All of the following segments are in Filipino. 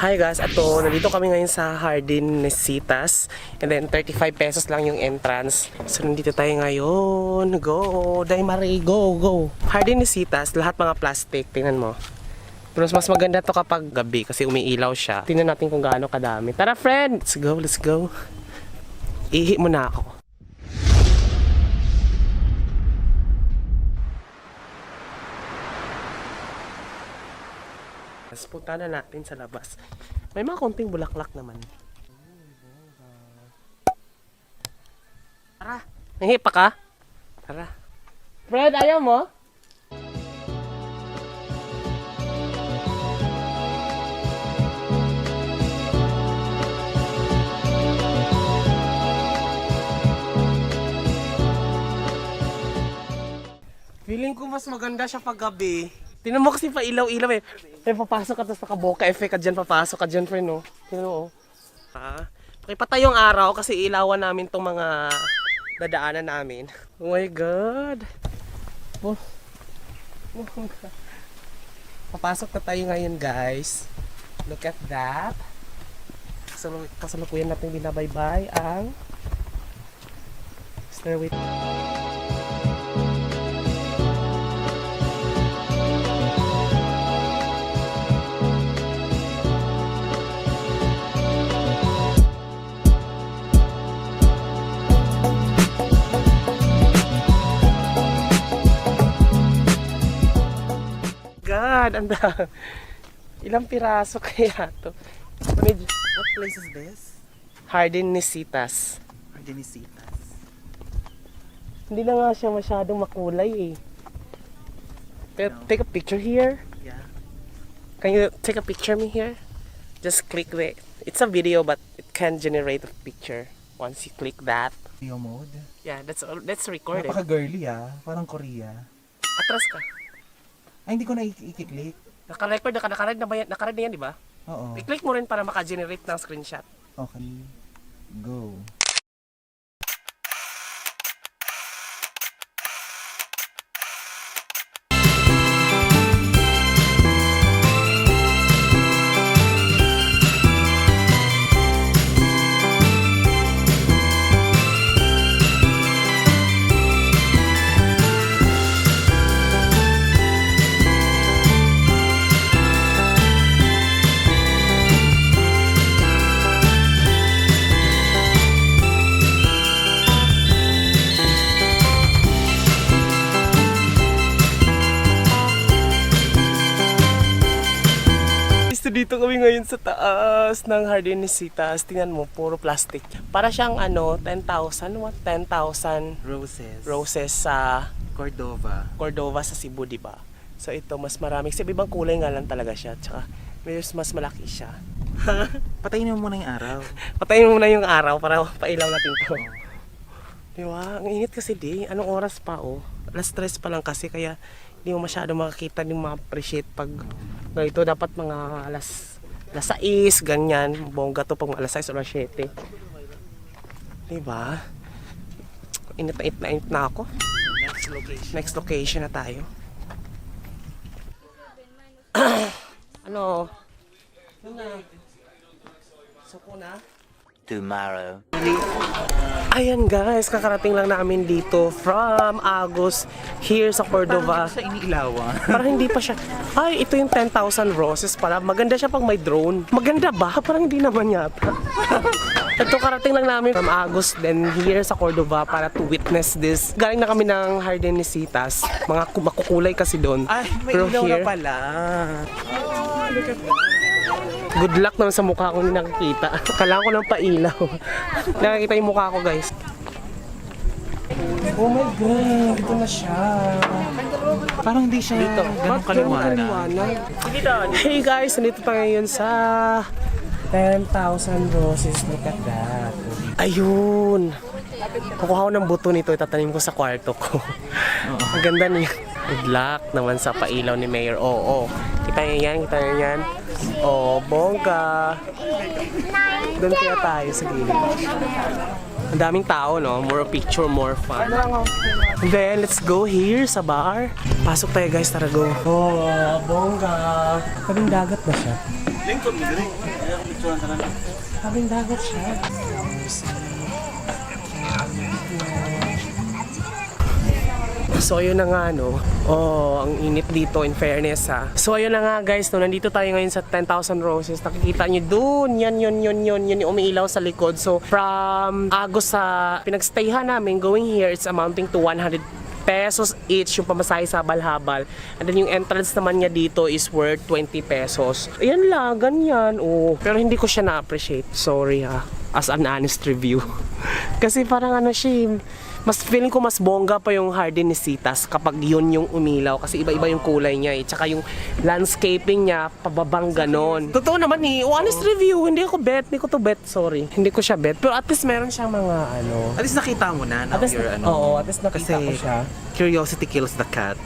Hi guys, nandito kami ngayon sa Jardinesitas. And then 35 pesos lang yung entrance. So nandito tayo ngayon. Go! Day Marie, go! Go! Jardinesitas, lahat mga plastic. Tingnan mo. Pero mas maganda to kapag gabi kasi umiilaw siya. Tingnan natin kung gaano kadami. Tara friend! Let's go, let's go. Ihi muna ako. Tapos punta na natin sa labas. May mga konting bulaklak naman. Tara! Nangihi pa ka? Tara. Fred, ayaw mo? Feeling ko mas maganda siya pag gabi. Tingnan mo kasi pa ilaw-ilaw eh. May papasok ka tapos nakaboka effect ka dyan, papasok ka dyan friend no. Tingnan mo oh. Ha? Pakipatay yung araw kasi ilawan namin tong mga dadaanan namin. Oh my god. Oh. Oh my god. Papasok na tayo ngayon guys. Look at that. Kasalukuyan natin binabaybay ang stairway. God, anda. Ilang piraso kaya to? What place is this? Jardinesitas. Jardinesitas. Hindi na nga siya masyadong makulay eh. Pero No. take a picture here. Yeah. Can you take a picture me here? Just click the... It's a video but it can generate a picture once you click that. Video mode. Yeah, that's recorded. Napaka-girly ah. Parang Korea. Atras ka. Ay, hindi ko na i-click. Naka-record, naka-record na ba yan? Naka-record na yan, di ba? Oo. I-click mo rin para maka-generate ng screenshot. Okay. Go. Dito kami ngayon sa taas ng Jardinesitas. Tingnan mo, puro plastic. Para siyang 10,000, what? 10,000 roses sa Cordova sa Cebu, di ba? So ito, mas marami. Kasi ibang kulay nga lang talaga siya. Tsaka, mas malaki siya. Patayin mo muna yung araw. Patayin mo muna yung araw para pailaw natin to. Di ba? Ang init kasi di. Anong oras pa, oh? Alas 3 pa lang kasi, kaya hindi mo masyado makakita, hindi mo ma-appreciate pag ganito. Dapat mga alas 6, ganyan. Bongga to pag alas 6 o alas 7. Diba? Init na ako. Next location na tayo. Ano? Suko na? Tomorrow. Ayan guys, kakarating lang namin dito from Agus here sa Cordova. Sa iniilawan. Parang hindi pa siya. Ay, ito yung 10,000 roses pala. Maganda siya pag may drone. Maganda ba? Parang hindi naman yata. Ito, karating lang namin from Agus then here sa Cordova para to witness this. Galing na kami ng Jardinesitas. Mga makukulay kasi doon. Ay, may Pero ilaw na here, pala. Oh, look at that. Good luck naman sa mukha ko, hindi nakikita. Kailangan ko ng pailaw. Nakikita yung mukha ko guys. Oh my god, ito na siya. Parang hindi siya ganun kaliwanag. Hey guys, nandito tayo ngayon sa 10,000 roses. Look at that. Ayun. Kukuha ko ng buto nito, itatanim ko sa kwarto ko. Ang ganda niya. Good luck naman sa pailaw ni Mayor. Oo. Kita niyo yan, kita niyo yan. Oh, bongga. Doon kaya tayo sa gilid. Ang daming tao, no? More picture, more fun. Then, let's go here sa bar. Pasok tayo guys, tara go. Oh, bongga. Kaming dagat ba siya? Kaming dagat siya. So ayun na nga no. Oh, ang init dito in fairness ha. So ayun na nga guys no, nandito tayo ngayon sa 10,000 Roses. Nakikita nyo dun, yan yung umiilaw sa likod. So from Agos sa pinagstayhan namin going here, it's amounting to 100 pesos each yung pamasahe sa Habal-Habal. And then yung entrance naman niya dito is worth 20 pesos. Ayan lang, ganyan. Oh. Pero hindi ko siya na-appreciate. Sorry ha. As an honest review. Kasi parang ano siya, mas feeling ko mas bongga pa yung Hardin ni Citas kapag yun yung umilaw kasi iba-iba yung kulay niya eh. Tsaka yung landscaping niya pababang ganon. Totoo naman eh, honest review, hindi ko to bet, sorry. Hindi ko siya bet, pero at least meron siyang mga ano. At least nakita mo na. At least, oo, at least nakita ko siya. Curiosity kills the cat.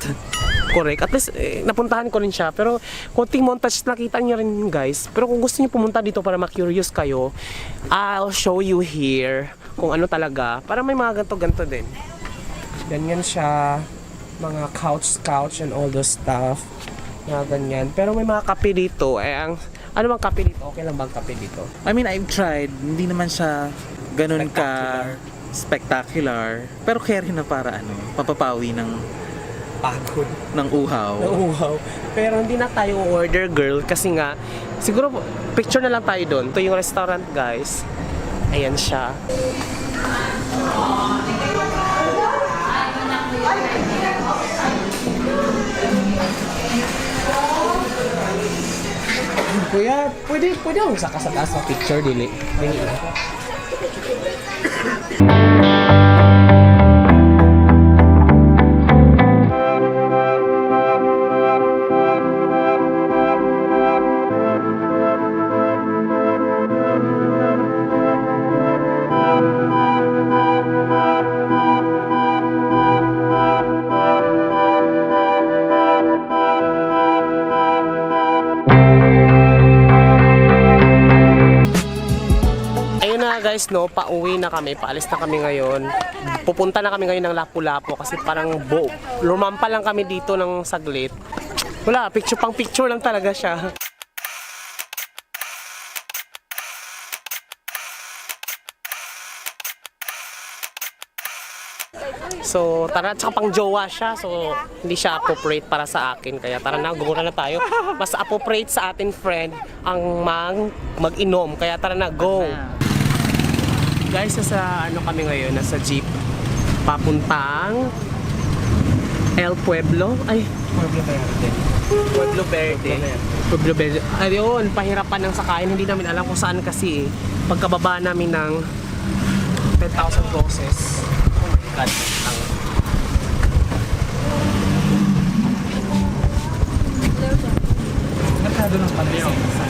Correct. At least napuntahan ko rin siya. Pero konting montage nakita niyo rin yun guys. Pero kung gusto niyo pumunta dito para ma-curious kayo, I'll show you here kung ano talaga. Para may mga ganto-ganto din. Ganyan siya. Mga couch and all those stuff. Mga ganyan. Pero may mga kape dito. Ano bang kape dito? Okay lang bang kape dito? I mean, I've tried. Hindi naman siya ganun ka spectacular. Pero carry na para papapawi ng Pagod. ng uhaw. Wow. Pero hindi na tayo order girl kasi nga siguro picture na lang tayo doon. Ito yung restaurant guys. Ayan siya. Kuya, pwede akong saka sa taas ng picture dili. Dili. Guys, no, pauwi na kami, paalis na kami ngayon. Pupunta na kami ngayon ng Lapu-Lapu kasi parang lumampa lang kami dito ng saglit. Wala, picture lang talaga siya. So, tara, tsaka pang jowa siya. So, hindi siya appropriate para sa akin. Kaya tara na, gumura na tayo. Mas appropriate sa atin, friend, ang mag-inom. Kaya tara na, go! Guys, nasa kami ngayon, nasa jeep papuntang El Pueblo. Ay, Pueblo Verde. Ayun, pahirapan ng sakayan. Hindi namin alam kung saan kasi pagkababa namin ng 10,000 Roses. Oh my God. Merkado ng Pansin.